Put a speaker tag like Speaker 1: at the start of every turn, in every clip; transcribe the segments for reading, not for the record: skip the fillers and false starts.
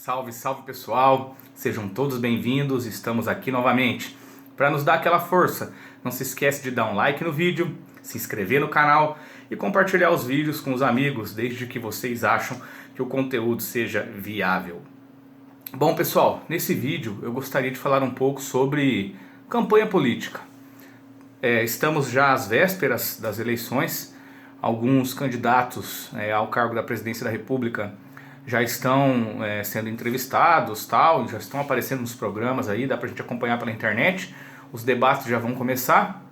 Speaker 1: Salve, salve pessoal, sejam todos bem-vindos, estamos aqui novamente. Para nos dar aquela força, não se esquece de dar um like no vídeo, se inscrever no canal e compartilhar os vídeos com os amigos, desde que vocês acham que o conteúdo seja viável. Bom pessoal, nesse vídeo eu gostaria de falar um pouco sobre campanha política. Estamos já às vésperas das eleições, alguns candidatos ao cargo da presidência da República já estão sendo entrevistados, tal, já estão aparecendo nos programas aí, dá pra gente acompanhar pela internet, os debates já vão começar,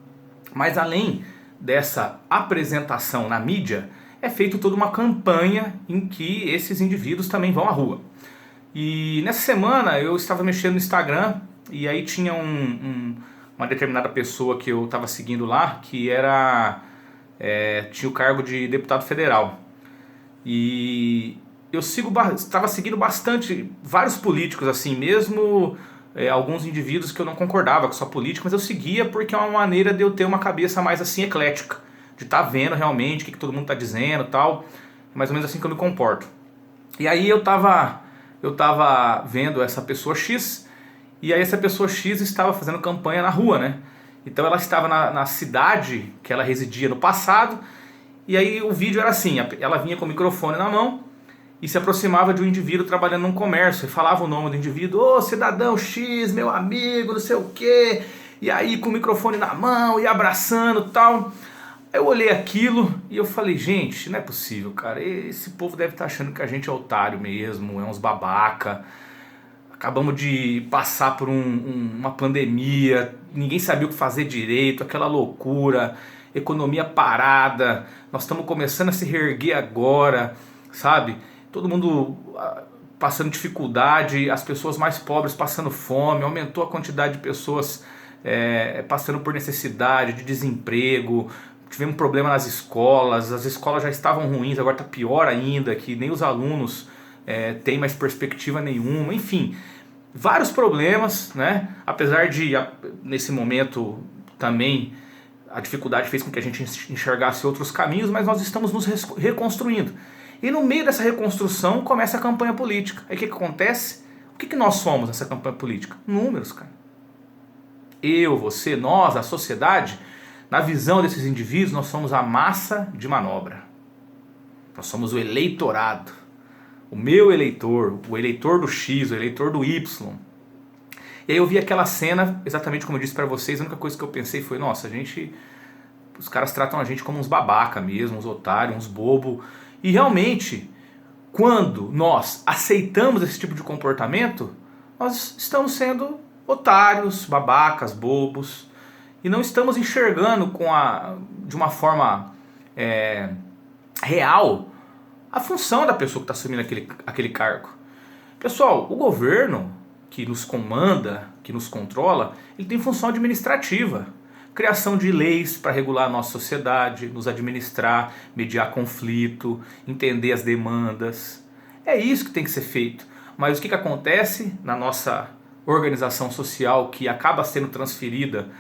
Speaker 1: mas além dessa apresentação na mídia, é feita toda uma campanha em que esses indivíduos também vão à rua. E nessa semana eu estava mexendo no Instagram e aí tinha uma determinada pessoa que eu estava seguindo lá, que tinha o cargo de deputado federal. E eu estava seguindo bastante vários políticos assim, mesmo alguns indivíduos que eu não concordava com sua política, mas eu seguia porque é uma maneira de eu ter uma cabeça mais assim eclética, de estar vendo realmente o que todo mundo está dizendo e tal, é mais ou menos assim que eu me comporto. E aí eu tava vendo essa pessoa X, e aí essa pessoa X estava fazendo campanha na rua, né? Então ela estava na cidade que ela residia no passado, e aí o vídeo era assim, ela vinha com o microfone na mão, e se aproximava de um indivíduo trabalhando num comércio, e falava o nome do indivíduo, ô cidadão X, meu amigo, não sei o quê, e aí com o microfone na mão, e abraçando e tal. Aí eu olhei aquilo e eu falei, gente, não é possível, cara, esse povo deve estar achando que a gente é otário mesmo, é uns babaca, acabamos de passar por uma pandemia, ninguém sabia o que fazer direito, aquela loucura, economia parada, nós estamos começando a se reerguer agora, sabe? Todo mundo passando dificuldade, as pessoas mais pobres passando fome, aumentou a quantidade de pessoas passando por necessidade, de desemprego, tivemos problema nas escolas, as escolas já estavam ruins, agora está pior ainda, que nem os alunos têm mais perspectiva nenhuma, enfim, vários problemas, né? Apesar de, nesse momento também, a dificuldade fez com que a gente enxergasse outros caminhos, mas nós estamos nos reconstruindo. E no meio dessa reconstrução começa a campanha política. Aí o que acontece? O que nós somos nessa campanha política? Números, cara. Eu, você, nós, a sociedade, na visão desses indivíduos, nós somos a massa de manobra. Nós somos o eleitorado. O meu eleitor, o eleitor do X, o eleitor do Y. E aí eu vi aquela cena, exatamente como eu disse pra vocês, a única coisa que eu pensei foi, nossa, os caras tratam a gente como uns babaca mesmo, uns otários, uns bobo. E realmente, quando nós aceitamos esse tipo de comportamento, nós estamos sendo otários, babacas, bobos, e não estamos enxergando de uma forma real a função da pessoa que está assumindo aquele cargo. Pessoal, o governo que nos comanda, que nos controla, ele tem função administrativa. Criação de leis para regular a nossa sociedade, nos administrar, mediar conflito, entender as demandas. É isso que tem que ser feito. Mas o que acontece na nossa organização social que acaba sendo transferida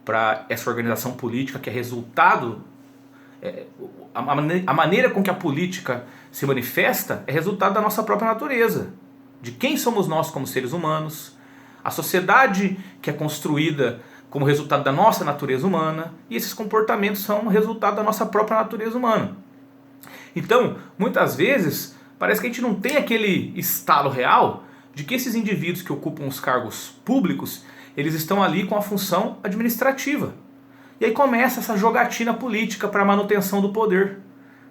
Speaker 1: para essa organização política que é resultado... A maneira com que a política se manifesta é resultado da nossa própria natureza. De quem somos nós como seres humanos. A sociedade que é construída como resultado da nossa natureza humana, e esses comportamentos são resultado da nossa própria natureza humana. Então, muitas vezes, parece que a gente não tem aquele estalo real de que esses indivíduos que ocupam os cargos públicos, eles estão ali com a função administrativa. E aí começa essa jogatina política para a manutenção do poder,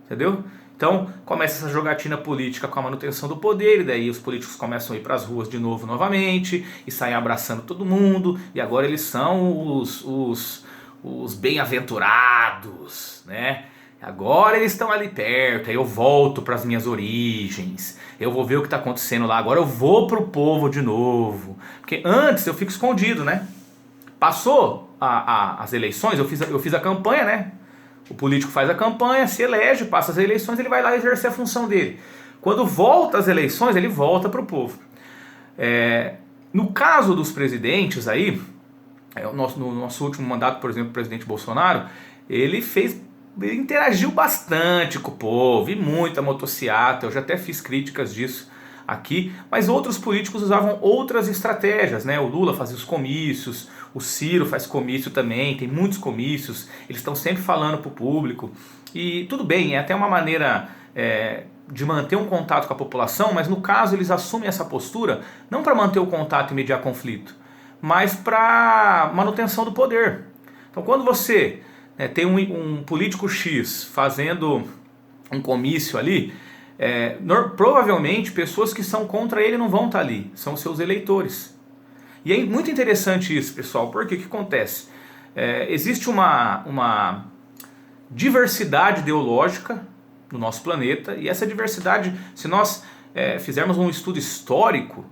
Speaker 1: entendeu? Então começa essa jogatina política com a manutenção do poder, e daí os políticos começam a ir para as ruas de novo novamente, e saem abraçando todo mundo, e agora eles são os bem-aventurados, né? Agora eles estão ali perto, aí eu volto para as minhas origens, eu vou ver o que está acontecendo lá, agora eu vou pro povo de novo, porque antes eu fico escondido, né? Passou as eleições, eu fiz a campanha, né? O político faz a campanha, se elege, passa as eleições, ele vai lá exercer a função dele. Quando volta as eleições, ele volta para o povo. No caso dos presidentes aí, no nosso último mandato, por exemplo, o presidente Bolsonaro, ele interagiu bastante com o povo, e muita motociata, eu já até fiz críticas disso aqui, mas outros políticos usavam outras estratégias, né? O Lula fazia os comícios, o Ciro faz comício também, tem muitos comícios, eles estão sempre falando para o público, e tudo bem, é até uma maneira de manter um contato com a população, mas no caso eles assumem essa postura não para manter o contato e mediar conflito, mas para manutenção do poder. Então quando você tem um político X fazendo um comício ali, provavelmente pessoas que são contra ele não vão estar ali, são os seus eleitores. E é muito interessante isso, pessoal, porque o que acontece? Existe uma diversidade ideológica no nosso planeta, e essa diversidade, se nós fizermos um estudo histórico,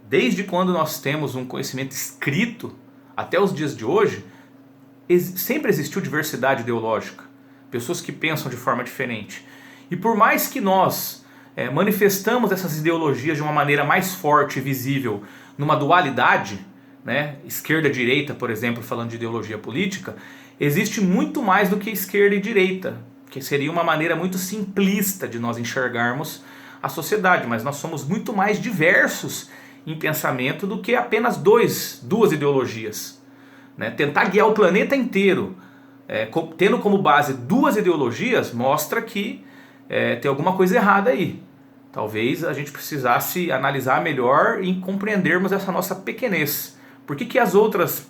Speaker 1: desde quando nós temos um conhecimento escrito até os dias de hoje, sempre existiu diversidade ideológica, pessoas que pensam de forma diferente. E por mais que nós manifestamos essas ideologias de uma maneira mais forte e visível, numa dualidade, né, esquerda-direita, por exemplo, falando de ideologia política, existe muito mais do que esquerda e direita, que seria uma maneira muito simplista de nós enxergarmos a sociedade, mas nós somos muito mais diversos em pensamento do que apenas duas ideologias. Né? Tentar guiar o planeta inteiro, tendo como base duas ideologias, mostra que tem alguma coisa errada aí. Talvez a gente precisasse analisar melhor e compreendermos essa nossa pequenez. Por que as outras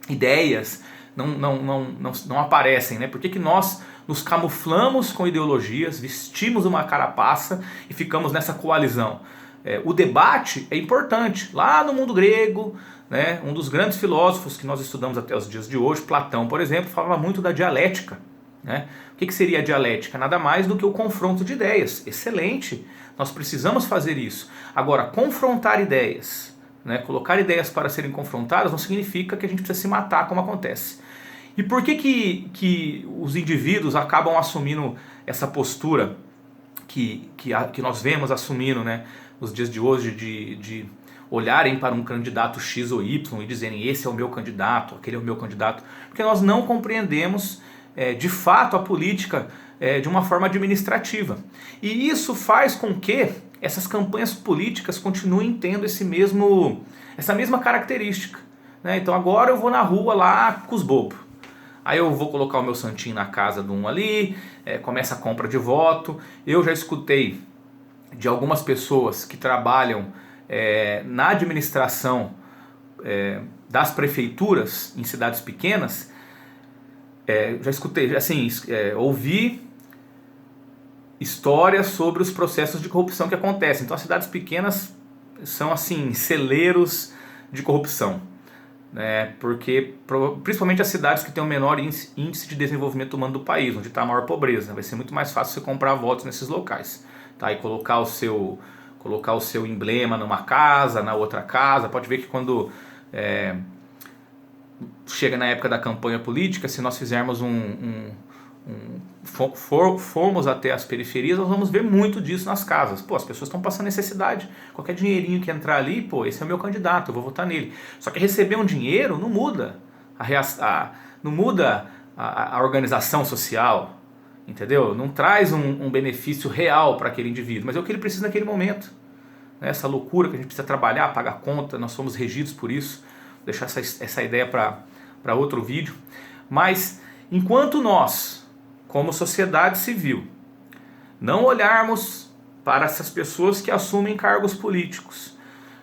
Speaker 1: ideias não aparecem? Né? Por que nós nos camuflamos com ideologias, vestimos uma carapaça e ficamos nessa coalizão? O debate é importante. Lá no mundo grego, né, um dos grandes filósofos que nós estudamos até os dias de hoje, Platão, por exemplo, falava muito da dialética. Né? O que seria a dialética? Nada mais do que o confronto de ideias. Excelente, nós precisamos fazer isso. Agora, confrontar ideias, né, colocar ideias para serem confrontadas, não significa que a gente precisa se matar, como acontece. E por que os indivíduos acabam assumindo essa postura que nós vemos assumindo, né, nos dias de hoje, de olharem para um candidato X ou Y e dizerem esse é o meu candidato, aquele é o meu candidato? Porque nós não compreendemos de fato a política de uma forma administrativa. E isso faz com que essas campanhas políticas continuem tendo essa mesma característica. Né? Então agora eu vou na rua lá com os bobos. Aí eu vou colocar o meu santinho na casa de um ali, começa a compra de voto. Eu já escutei de algumas pessoas que trabalham na administração das prefeituras em cidades pequenas, já escutei, assim, ouvi histórias sobre os processos de corrupção que acontecem. Então as cidades pequenas são assim celeiros de corrupção. Porque principalmente as cidades que têm o menor índice de desenvolvimento humano do país, onde está a maior pobreza, vai ser muito mais fácil você comprar votos nesses locais, tá? E colocar o seu emblema numa casa, na outra casa. Pode ver que quando chega na época da campanha política, se nós fizermos formos até as periferias, nós vamos ver muito disso nas casas. Pô, as pessoas estão passando necessidade. Qualquer dinheirinho que entrar ali, pô, esse é o meu candidato, eu vou votar nele. Só que receber um dinheiro não muda não muda a organização social, entendeu? Não traz um benefício real para aquele indivíduo, mas é o que ele precisa naquele momento. Essa loucura que a gente precisa trabalhar, pagar conta, nós somos regidos por isso. Vou deixar essa ideia para outro vídeo. Mas enquanto nós, como sociedade civil, não olharmos para essas pessoas que assumem cargos políticos,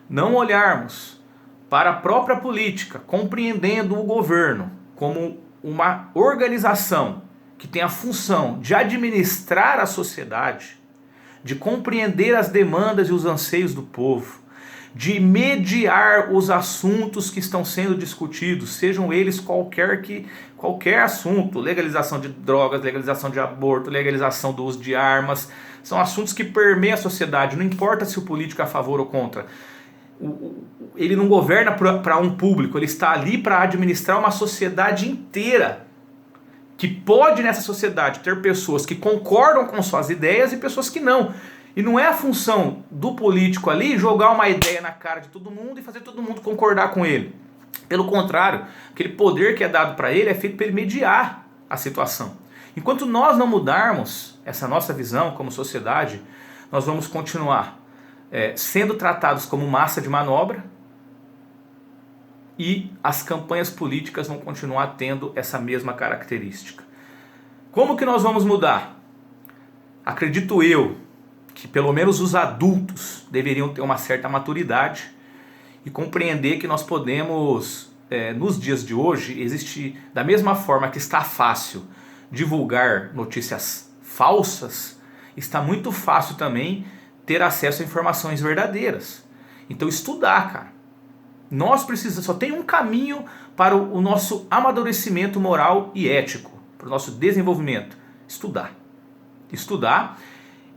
Speaker 1: não olharmos para a própria política, compreendendo o governo como uma organização que tem a função de administrar a sociedade, de compreender as demandas e os anseios do povo, de mediar os assuntos que estão sendo discutidos, sejam eles qualquer assunto, legalização de drogas, legalização de aborto, legalização do uso de armas, são assuntos que permeiam a sociedade, não importa se o político é a favor ou contra. Ele não governa para um público, ele está ali para administrar uma sociedade inteira, que pode nessa sociedade ter pessoas que concordam com suas ideias e pessoas que não. E não é a função do político ali jogar uma ideia na cara de todo mundo e fazer todo mundo concordar com ele. Pelo contrário, aquele poder que é dado para ele é feito para ele mediar a situação. Enquanto nós não mudarmos essa nossa visão como sociedade, nós vamos continuar sendo tratados como massa de manobra, e as campanhas políticas vão continuar tendo essa mesma característica. Como que nós vamos mudar? Acredito eu que pelo menos os adultos deveriam ter uma certa maturidade e compreender que nós podemos, nos dias de hoje, existe, da mesma forma que está fácil divulgar notícias falsas, está muito fácil também ter acesso a informações verdadeiras. Então estudar, cara. Nós precisamos, só tem um caminho para o nosso amadurecimento moral e ético, para o nosso desenvolvimento: estudar. Estudar.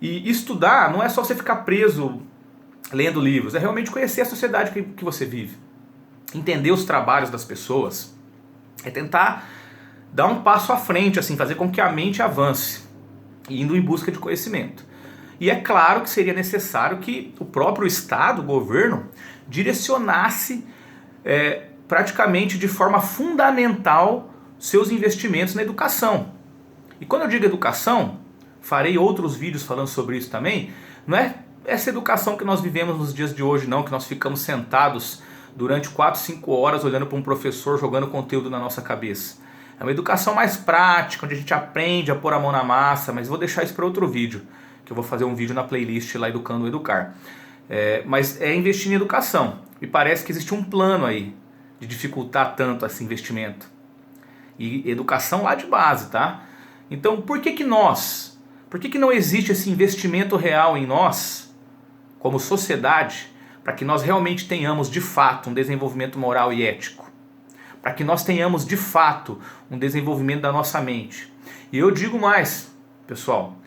Speaker 1: E estudar não é só você ficar preso lendo livros, é realmente conhecer a sociedade que você vive, entender os trabalhos das pessoas, é tentar dar um passo à frente, assim, fazer com que a mente avance, indo em busca de conhecimento. E é claro que seria necessário que o próprio Estado, o governo, direcionasse praticamente de forma fundamental seus investimentos na educação. E quando eu digo educação, farei outros vídeos falando sobre isso também, não é essa educação que nós vivemos nos dias de hoje não, que nós ficamos sentados durante 4, 5 horas olhando para um professor jogando conteúdo na nossa cabeça. É uma educação mais prática, onde a gente aprende a pôr a mão na massa, mas vou deixar isso para outro vídeo, que eu vou fazer um vídeo na playlist lá, Educando o Educar. Mas é investir em educação. E parece que existe um plano aí de dificultar tanto esse investimento. E educação lá de base, tá? Então por que não existe esse investimento real em nós, como sociedade, para que nós realmente tenhamos de fato um desenvolvimento moral e ético? Para que nós tenhamos de fato um desenvolvimento da nossa mente. E eu digo mais, pessoal,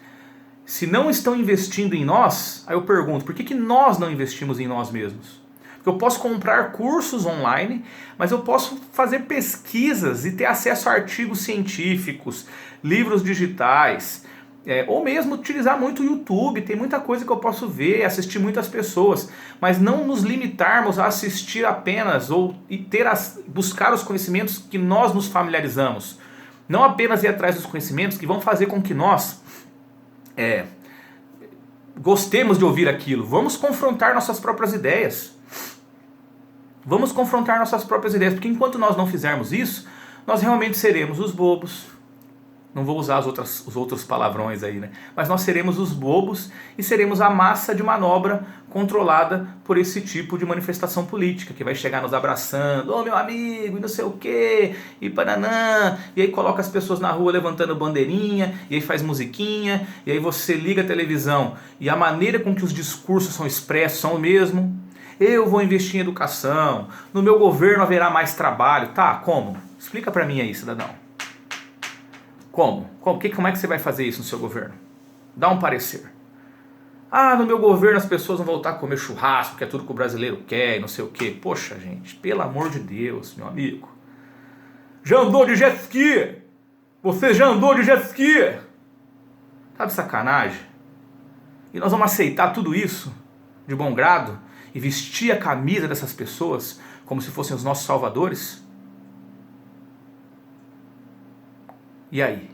Speaker 1: se não estão investindo em nós, aí eu pergunto, por que nós não investimos em nós mesmos? Porque eu posso comprar cursos online, mas eu posso fazer pesquisas e ter acesso a artigos científicos, livros digitais, ou mesmo utilizar muito o YouTube, tem muita coisa que eu posso ver, assistir muitas pessoas, mas não nos limitarmos a assistir apenas ou buscar os conhecimentos que nós nos familiarizamos. Não apenas ir atrás dos conhecimentos que vão fazer com que nós gostemos de ouvir aquilo. Vamos confrontar nossas próprias ideias. Vamos confrontar nossas próprias ideias, porque enquanto nós não fizermos isso, nós realmente seremos os bobos. Não vou usar os outros palavrões aí, né? Mas nós seremos os bobos e seremos a massa de manobra controlada por esse tipo de manifestação política, que vai chegar nos abraçando, ô meu amigo, e não sei o quê, e pananã, e aí coloca as pessoas na rua levantando bandeirinha, e aí faz musiquinha, e aí você liga a televisão, e a maneira com que os discursos são expressos são o mesmo. Eu vou investir em educação, no meu governo haverá mais trabalho. Tá, como? Explica pra mim aí, cidadão. Como? Como é que você vai fazer isso no seu governo? Dá um parecer. Ah, no meu governo as pessoas vão voltar a comer churrasco, que é tudo que o brasileiro quer e não sei o quê. Poxa, gente, pelo amor de Deus, meu amigo. Já andou de jet ski? Você já andou de jet ski? Tá de sacanagem? E nós vamos aceitar tudo isso de bom grado e vestir a camisa dessas pessoas como se fossem os nossos salvadores? E aí?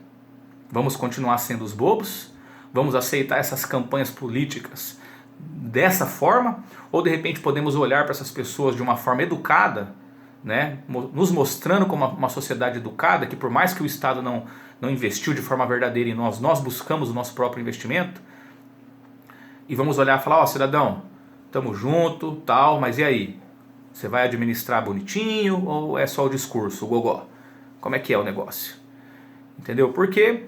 Speaker 1: Vamos continuar sendo os bobos? Vamos aceitar essas campanhas políticas dessa forma? Ou de repente podemos olhar para essas pessoas de uma forma educada, né? Nos mostrando como uma sociedade educada, que por mais que o Estado não investiu de forma verdadeira em nós, nós buscamos o nosso próprio investimento? E vamos olhar e falar, ó, cidadão, tamo junto, tal, mas e aí? Você vai administrar bonitinho ou é só o discurso, o gogó? Como é que é o negócio? Entendeu? Porque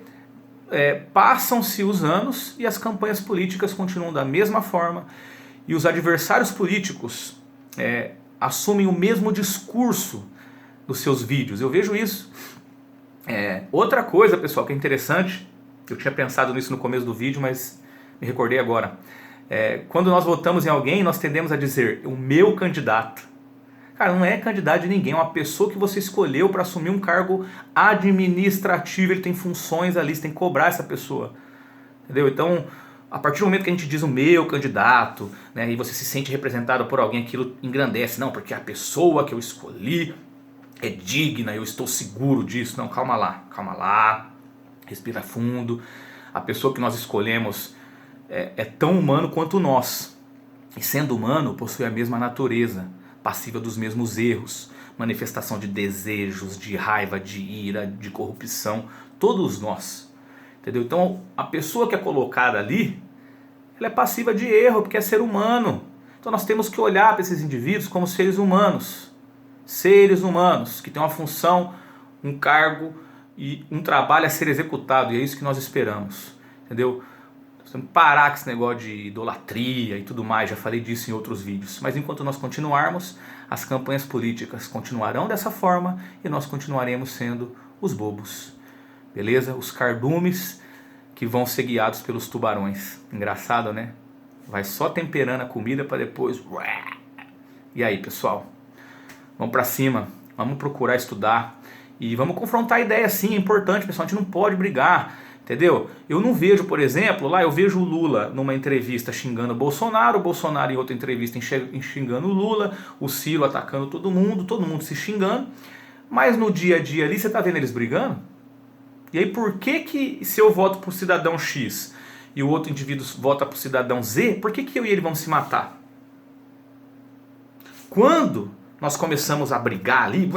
Speaker 1: passam-se os anos e as campanhas políticas continuam da mesma forma e os adversários políticos assumem o mesmo discurso nos seus vídeos. Eu vejo isso. Outra coisa, pessoal, que é interessante, eu tinha pensado nisso no começo do vídeo, mas me recordei agora. Quando nós votamos em alguém, nós tendemos a dizer, o meu candidato. Cara, não é candidato de ninguém, é uma pessoa que você escolheu para assumir um cargo administrativo, ele tem funções ali, você tem que cobrar essa pessoa. Entendeu? Então, a partir do momento que a gente diz o meu candidato, né, e você se sente representado por alguém, aquilo engrandece. Não, porque a pessoa que eu escolhi é digna, eu estou seguro disso. Não, calma lá, respira fundo. A pessoa que nós escolhemos é tão humano quanto nós. E sendo humano, possui a mesma natureza, passível dos mesmos erros, manifestação de desejos, de raiva, de ira, de corrupção, todos nós. Entendeu? Então a pessoa que é colocada ali, ela é passiva de erro, porque é ser humano. Então nós temos que olhar para esses indivíduos como seres humanos. Seres humanos, que têm uma função, um cargo e um trabalho a ser executado. E é isso que nós esperamos. Entendeu? Nós temos que parar com esse negócio de idolatria e tudo mais. Já falei disso em outros vídeos. Mas enquanto nós continuarmos, as campanhas políticas continuarão dessa forma e nós continuaremos sendo os bobos. Beleza? Os cardumes que vão ser guiados pelos tubarões. Engraçado, né? Vai só temperando a comida para depois... E aí, pessoal? Vamos para cima, vamos procurar estudar e vamos confrontar ideias, sim, é importante, pessoal, a gente não pode brigar, entendeu? Eu não vejo, por exemplo, lá eu vejo o Lula numa entrevista xingando o Bolsonaro em outra entrevista xingando o Lula, o Ciro atacando todo mundo se xingando, mas no dia a dia ali você tá vendo eles brigando? E aí por que se eu voto pro cidadão X e o outro indivíduo vota pro cidadão Z, por que eu e ele vamos se matar? Quando nós começamos a brigar ali,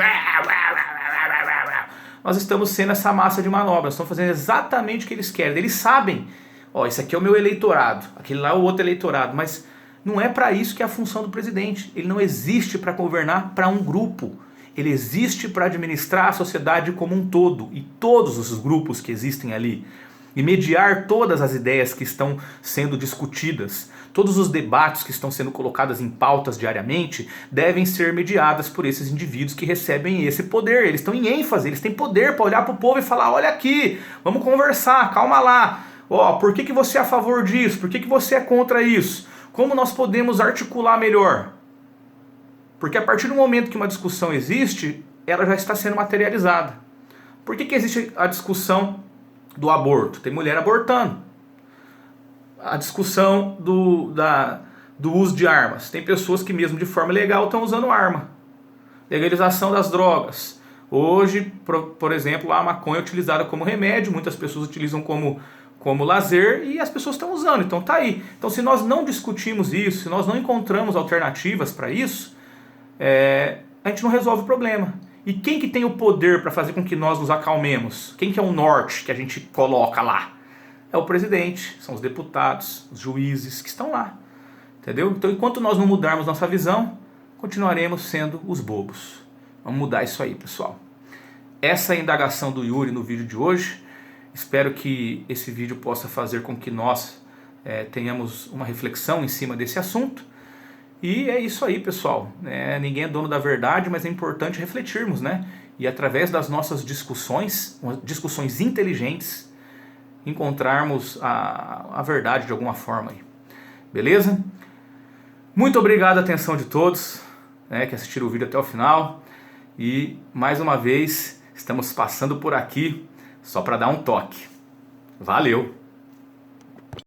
Speaker 1: nós estamos sendo essa massa de manobra, nós estamos fazendo exatamente o que eles querem. Eles sabem, ó, esse aqui é o meu eleitorado, aquele lá é o outro eleitorado, mas não é para isso que é a função do presidente. Ele não existe para governar para um grupo, ele existe para administrar a sociedade como um todo, e todos os grupos que existem ali, e mediar todas as ideias que estão sendo discutidas. Todos os debates que estão sendo colocados em pautas diariamente devem ser mediadas por esses indivíduos que recebem esse poder. Eles estão em ênfase, eles têm poder para olhar para o povo e falar, olha aqui, vamos conversar, calma lá. Ó, por que você é a favor disso? Por que você é contra isso? Como nós podemos articular melhor? Porque a partir do momento que uma discussão existe, ela já está sendo materializada. Por que existe a discussão do aborto? Tem mulher abortando. A discussão do uso de armas. Tem pessoas que mesmo de forma legal estão usando arma. Legalização das drogas. Hoje, por exemplo, a maconha é utilizada como remédio, muitas pessoas utilizam como lazer e as pessoas estão usando, então tá aí. Então se nós não discutimos isso, se nós não encontramos alternativas para isso, a gente não resolve o problema. E quem que tem o poder para fazer com que nós nos acalmemos? Quem que é o norte que a gente coloca lá? É o presidente, são os deputados, os juízes que estão lá. Entendeu? Então enquanto nós não mudarmos nossa visão, continuaremos sendo os bobos. Vamos mudar isso aí, pessoal. Essa é a indagação do Yuri no vídeo de hoje. Espero que esse vídeo possa fazer com que nós tenhamos uma reflexão em cima desse assunto. E é isso aí, pessoal. Ninguém é dono da verdade, mas é importante refletirmos, né? E através das nossas discussões inteligentes, encontrarmos a verdade de alguma forma aí. Beleza? Muito obrigado a atenção de todos, que assistiram o vídeo até o final. E mais uma vez estamos passando por aqui só para dar um toque. Valeu!